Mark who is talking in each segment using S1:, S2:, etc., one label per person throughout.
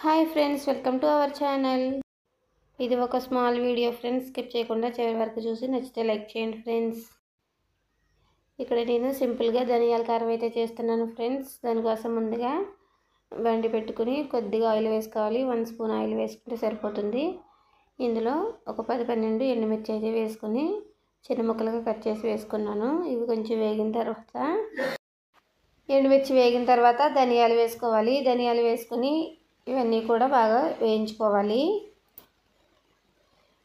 S1: Hi friends, welcome to our channel. ఇది ఒక small video friends. Skip చేయకుండా చివరి వరకు చూసి నచ్చితే లైక్ చేయండి ఫ్రెండ్స్. ఇక్కడ నేను సింపుల్గా ధనియాల కారం అయితే చేస్తున్నాను ఫ్రెండ్స్. దానికోసం ముందుగా బండి పెట్టుకుని కొద్దిగా ఆయిల్ వేసుకోవాలి. 1 స్పూన్ ఆయిల్ వేసుకుంటే సరిపోతుంది. ఇందులో ఒక 10-12 ఎండుమిర్చి అయితే వేసుకుని చిన్న ముక్కలుగా కట్ చేసి వేసుకున్నాను. ఇవి కొంచెం వేగిన తర్వాత ఎండుమిర్చి వేగిన తర్వాత ధనియాలు వేసుకోవాలి. ధనియాలు వేసుకుని ఇవన్నీ కూడా బాగా వేయించుకోవాలి.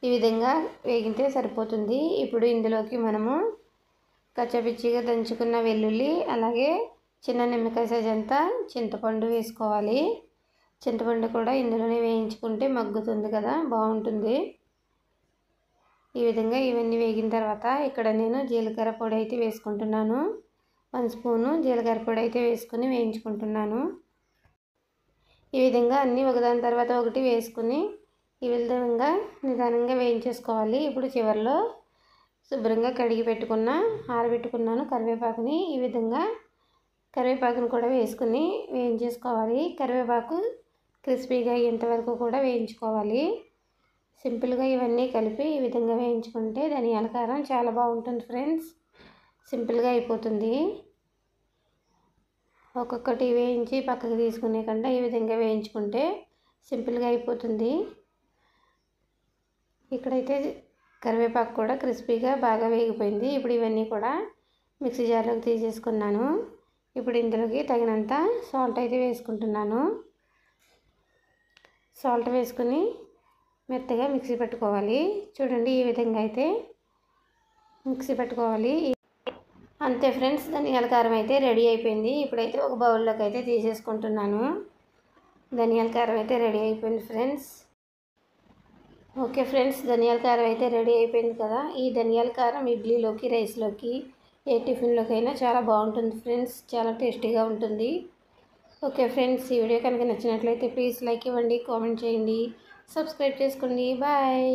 S1: ఈ విధంగా వేగితే సరిపోతుంది. ఇప్పుడు ఇందులోకి మనము కచ్చపిచ్చిగా దంచుకున్న వెల్లుల్లి, అలాగే చిన్న నిమ్మకాయ సైజ్ అంతా చింతపండు వేసుకోవాలి. చింతపండు కూడా ఇందులోనే వేయించుకుంటే మగ్గుతుంది కదా, బాగుంటుంది. ఈ విధంగా ఇవన్నీ వేగిన తర్వాత ఇక్కడ నేను జీలకర్ర పొడి అయితే వేసుకుంటున్నాను. 1 స్పూను జీలకర్ర పొడి అయితే వేసుకుని వేయించుకుంటున్నాను. ఈ విధంగా అన్నీ ఒకదాని తర్వాత ఒకటి వేసుకుని ఈ విధంగా నిదానంగా వేయించేసుకోవాలి. ఇప్పుడు చివరిలో శుభ్రంగా కడిగి పెట్టుకున్న ఆరబెట్టుకున్నాను కరివేపాకుని. ఈ విధంగా కరివేపాకుని కూడా వేసుకుని వేయించేసుకోవాలి. కరివేపాకు క్రిస్పీగా అయ్యేంత వరకు కూడా వేయించుకోవాలి. సింపుల్గా ఇవన్నీ కలిపి ఈ విధంగా వేయించుకుంటే ధనియాల కారం చాలా బాగుంటుంది ఫ్రెండ్స్. సింపుల్గా అయిపోతుంది. ఒక్కొక్కటి వేయించి పక్కకు తీసుకునే కన్నా ఈ విధంగా వేయించుకుంటే సింపుల్గా అయిపోతుంది. ఇక్కడైతే కరివేపాకు కూడా క్రిస్పీగా బాగా వేగిపోయింది. ఇప్పుడు ఇవన్నీ కూడా మిక్సీ జార్లోకి తీసేసుకున్నాను. ఇప్పుడు ఇందులోకి తగినంత సాల్ట్ అయితే వేసుకుంటున్నాను. సాల్ట్ వేసుకుని మెత్తగా మిక్సీ పెట్టుకోవాలి. చూడండి, ఈ విధంగా అయితే మిక్సీ పెట్టుకోవాలి. అంతే ఫ్రెండ్స్, ధనియాల కారం అయితే రెడీ అయిపోయింది. ఇప్పుడైతే ఒక బౌల్లోకి అయితే తీసేసుకుంటున్నాను. ధనియాల కారం అయితే రెడీ అయిపోయింది ఫ్రెండ్స్. ఓకే ఫ్రెండ్స్, ధనియాల కారం అయితే రెడీ అయిపోయింది కదా. ఈ ధనియాల కారం ఇడ్లీలోకి, రైస్లోకి, ఏ టిఫిన్లోకైనా చాలా బాగుంటుంది ఫ్రెండ్స్. చాలా టేస్టీగా ఉంటుంది. ఓకే ఫ్రెండ్స్, ఈ వీడియో కనుక నచ్చినట్లయితే ప్లీజ్ లైక్ ఇవ్వండి, కామెంట్ చేయండి, సబ్స్క్రైబ్ చేసుకోండి. బాయ్.